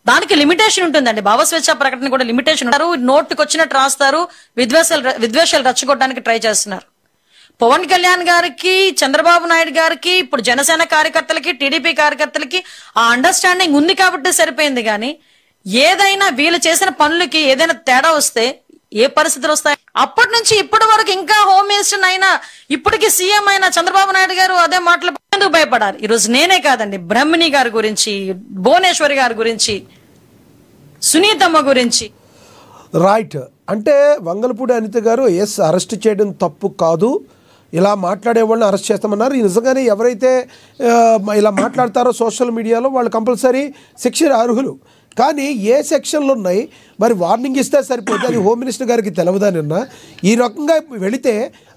దానికి లిమిటేషన్ ఉంటుందండి. భావస్వేచ్ఛ ప్రకటన కూడా లిమిటేషన్ ఉంటారు. నోటుకు వచ్చినట్టు రాస్తారు, విద్వేషాలు రెచ్చగొట్టడానికి ట్రై చేస్తున్నారు. పవన్ కళ్యాణ్ గారికి, చంద్రబాబు నాయుడు గారికి, ఇప్పుడు జనసేన కార్యకర్తలకి, టీడీపీ కార్యకర్తలకి ఆ అండర్స్టాండింగ్ ఉంది కాబట్టి సరిపోయింది. కానీ ఏదైనా వీళ్ళు చేసిన పనులకి ఏదైనా తేడా వస్తే ఏ పరిస్థితులు వస్తాయి? అప్పటి నుంచి ఇప్పటి వరకు ఇంకా హోమ్ మినిస్టర్ అయినా, ఇప్పటికి సీఎం అయినా చంద్రబాబు నాయుడు గారు అదే మాటలు ఎందుకు భయపడాలి? ఈ రోజు నేనే కాదండి, బ్రహ్మిణి గారి గురించి, భువనేశ్వరి గారి గురించి, సునీతమ్మ గురించి. రైట్. అంటే వంగలపూడి అనిత గారు అరెస్ట్ చేయడం తప్పు కాదు, ఇలా మాట్లాడే వాళ్ళని అరెస్ట్ చేస్తామన్నారు. నిజంగానే ఎవరైతే ఇలా మాట్లాడతారో సోషల్ మీడియాలో వాళ్ళు కంపల్సరీ శిక్ష అర్హులు. కానీ ఏ సెక్షన్లు ఉన్నాయి మరి? వార్నింగ్ ఇస్తే సరిపోతుంది, అది హోమ్ మినిస్టర్ గారికి తెలవదానిన్నా. ఈ రకంగా వెళితే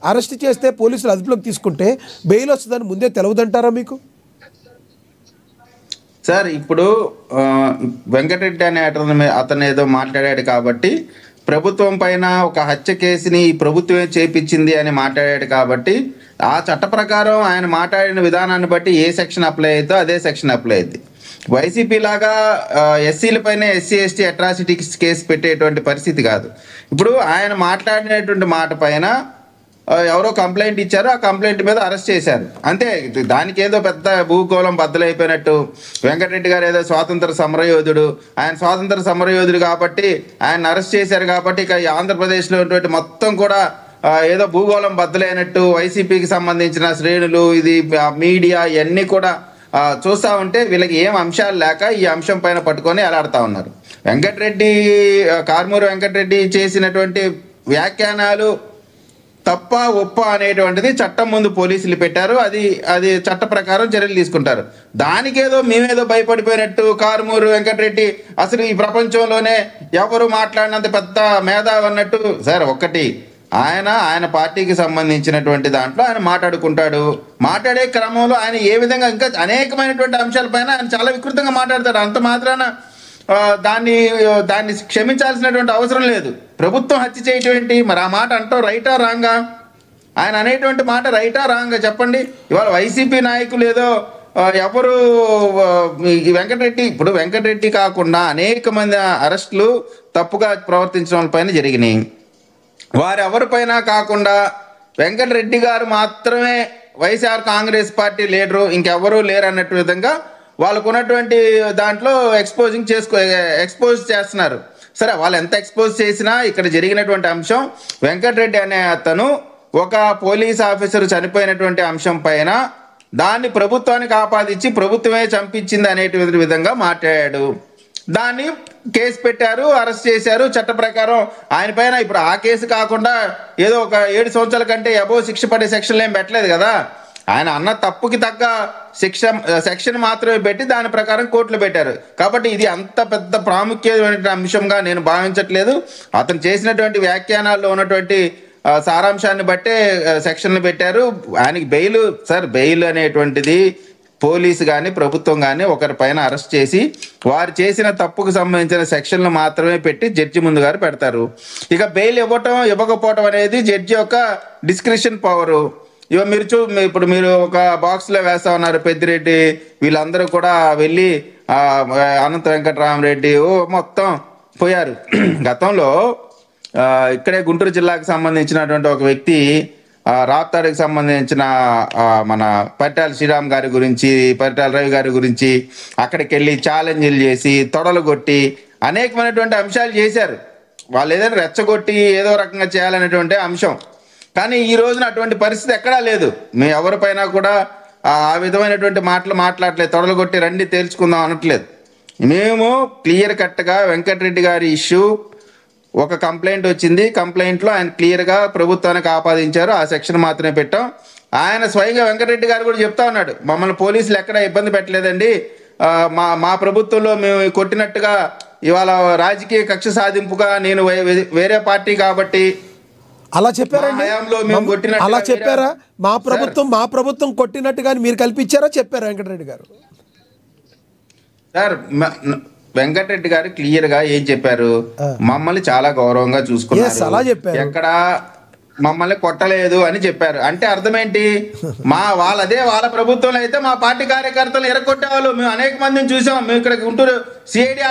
అరెస్ట్ చేస్తే పోలీసులు అదుపులోకి తీసుకుంటే బెయిల్ వస్తుందని ముందే తెలవదంటారా మీకు? సార్ ఇప్పుడు వెంకటరెడ్డి అనే అతను ఏదో మాట్లాడాడు కాబట్టి, ప్రభుత్వం పైన ఒక హత్య కేసుని ప్రభుత్వమే చేపించింది అని మాట్లాడాడు కాబట్టి, ఆ చట్ట ప్రకారం ఆయన మాట్లాడిన విధానాన్ని బట్టి ఏ సెక్షన్ అప్లై అవుతుందో అదే సెక్షన్ అప్లై అవుతుంది. వైసీపీ లాగా ఎస్సీల పైన ఎస్సీ ఎస్టీ అట్రాసిటీ కేసు పెట్టేటువంటి పరిస్థితి కాదు. ఇప్పుడు ఆయన మాట్లాడినటువంటి మాట పైన ఎవరో కంప్లైంట్ ఇచ్చారు, ఆ కంప్లైంట్ మీద అరెస్ట్ చేశారు అంతే. దానికి ఏదో పెద్ద భూగోళం బద్దలైపోయినట్టు, వెంకటరెడ్డి గారు ఏదో స్వాతంత్ర సమరయోధుడు, ఆయన స్వాతంత్ర సమరయోధుడు కాబట్టి ఆయన అరెస్ట్ చేశారు కాబట్టి ఇక ఆంధ్రప్రదేశ్లో ఉన్నటువంటి మొత్తం కూడా ఏదో భూగోళం బద్దలైనట్టు వైసీపీకి సంబంధించిన శ్రేణులు, ఇది మీడియా ఇవన్నీ కూడా చూస్తూ ఉంటే వీళ్ళకి ఏం అంశాలు లేక ఈ అంశం పైన పట్టుకొని ఎలాడుతూ ఉన్నారు. కారుమూరి వెంకటరెడ్డి చేసినటువంటి వ్యాఖ్యానాలు తప్ప ఒప్ప అనేటువంటిది చట్టం ముందు పోలీసులు పెట్టారు. అది చట్ట ప్రకారం చర్యలు తీసుకుంటారు. దానికేదో మేమేదో భయపడిపోయినట్టు కారుమూరి వెంకటరెడ్డి అసలు ఈ ప్రపంచంలోనే ఎవరు మాట్లాడినంత పెద్ద మేధావి అన్నట్టు. సార్ ఒక్కటి, ఆయన పార్టీకి సంబంధించినటువంటి దాంట్లో ఆయన మాట్లాడుకుంటాడు. మాట్లాడే క్రమంలో ఆయన ఏ విధంగా ఇంకా అనేకమైనటువంటి అంశాలపైన ఆయన చాలా వికృతంగా మాట్లాడతాడు. అంత మాత్రాన దాన్ని క్షమించాల్సినటువంటి అవసరం లేదు. ప్రభుత్వం హత్య చేయటం ఏంటి? మరి ఆ మాట అంటావు రైటా రాంగా? ఆయన అనేటువంటి మాట రైటా రాంగా చెప్పండి. ఇవాళ వైసీపీ నాయకులు ఏదో ఎవరు వెంకటరెడ్డి కాకుండా అనేక మంది అరెస్టులు తప్పుగా ప్రవర్తించిన వాళ్ళపైన జరిగినాయి. వారెవరిపైన కాకుండా వెంకటరెడ్డి గారు మాత్రమే వైఎస్ఆర్ కాంగ్రెస్ పార్టీ లీడరు, ఇంకెవరూ లేరు అన్నట్టు విధంగా వాళ్ళకు ఉన్నటువంటి దాంట్లో ఎక్స్పోజ్ చేస్తున్నారు. సరే, వాళ్ళు ఎంత ఎక్స్పోజ్ చేసినా ఇక్కడ జరిగినటువంటి అంశం వెంకటరెడ్డి అనే అతను ఒక పోలీస్ ఆఫీసర్ చనిపోయినటువంటి అంశం పైన దాన్ని ప్రభుత్వానికి ఆపాదించి ప్రభుత్వమే చంపించింది అనేటువంటి విధంగా మాట్లాడాడు. దాన్ని కేసు పెట్టారు, అరెస్ట్ చేశారు. చట్ట ప్రకారం ఆయన పైన ఇప్పుడు ఆ కేసు కాకుండా ఏదో ఒక 7 సంవత్సరాల కంటే అబోవ్ శిక్ష పడే సెక్షన్లు ఏం పెట్టలేదు కదా. ఆయన అన్న తప్పుకి తగ్గ సెక్షన్ మాత్రమే పెట్టి దాని ప్రకారం కోర్టులో పెట్టారు. కాబట్టి ఇది అంత పెద్ద ప్రాముఖ్యమైన అంశంగా నేను భావించట్లేదు. అతను చేసినటువంటి వ్యాఖ్యానాల్లో ఉన్నటువంటి సారాంశాన్ని బట్టే సెక్షన్లు పెట్టారు. ఆయనకి బెయిల్ అనేటువంటిది పోలీసు కానీ ప్రభుత్వం కానీ ఒకరిపైన అరెస్ట్ చేసి వారు చేసిన తప్పుకు సంబంధించిన సెక్షన్లు మాత్రమే పెట్టి జడ్జి ముందు గారు పెడతారు. ఇక బెయిల్ ఇవ్వకపోవటం అనేది జడ్జి యొక్క డిస్క్రిప్షన్ పవరు. ఇప్పుడు మీరు ఒక బాక్స్లో వేస్తా ఉన్నారు, పెద్దిరెడ్డి వీళ్ళందరూ కూడా వెళ్ళి అనంత వెంకటరామరెడ్డి మొత్తం పోయారు. గతంలో ఇక్కడే గుంటూరు జిల్లాకు సంబంధించినటువంటి ఒక వ్యక్తి రాప్తాడుకి సంబంధించిన మన పరిటాల శ్రీరామ్ గారి గురించి, పరిటాల రవి గారి గురించి అక్కడికి వెళ్ళి ఛాలెంజ్లు చేసి తొడలు కొట్టి అనేకమైనటువంటి అంశాలు చేశారు. వాళ్ళు ఏదైనా రెచ్చగొట్టి ఏదో రకంగా చేయాలనేటువంటి అంశం. కానీ ఈ రోజున అటువంటి పరిస్థితి ఎక్కడా లేదు. మేము ఎవరిపైనా కూడా ఆ విధమైనటువంటి మాటలు మాట్లాడలేదు. తొడలు కొట్టి రండి తేల్చుకుందాం అనట్లేదు. మేము క్లియర్ కట్గా వెంకటరెడ్డి గారి ఇష్యూ ఒక కంప్లైంట్ వచ్చింది, కంప్లైంట్లో ఆయన క్లియర్గా ప్రభుత్వానికి ఆపాదించారు, ఆ సెక్షన్ మాత్రమే పెట్టాం. ఆయన స్వయంగా వెంకటరెడ్డి గారు కూడా చెప్తా ఉన్నాడు, మమ్మల్ని పోలీసులు ఎక్కడ ఇబ్బంది పెట్టలేదండి, మా ప్రభుత్వంలో మేము కొట్టినట్టుగా ఇవాళ రాజకీయ కక్ష సాధింపుగా నేను వేరే పార్టీ కాబట్టి అలా చెప్పారండి. అలా చెప్పారా? మా ప్రభుత్వం కొట్టినట్టుగా మీరు కల్పించారా చెప్పారా వెంకటరెడ్డి గారు? సార్ వెంకటరెడ్డి గారు క్లియర్ గా ఏం చెప్పారు, మమ్మల్ని చాలా గౌరవంగా చూసుకున్నారు, ఎక్కడ మమ్మల్ని కొట్టలేదు అని చెప్పారు. అంటే అర్థం ఏంటి? వాళ్ళ ప్రభుత్వంలో అయితే మా పార్టీ కార్యకర్తలు ఎరగొట్టేవాళ్ళు మేము అనేక మందిని చూసాం. మేము ఇక్కడ గుంటూరు సిఐడి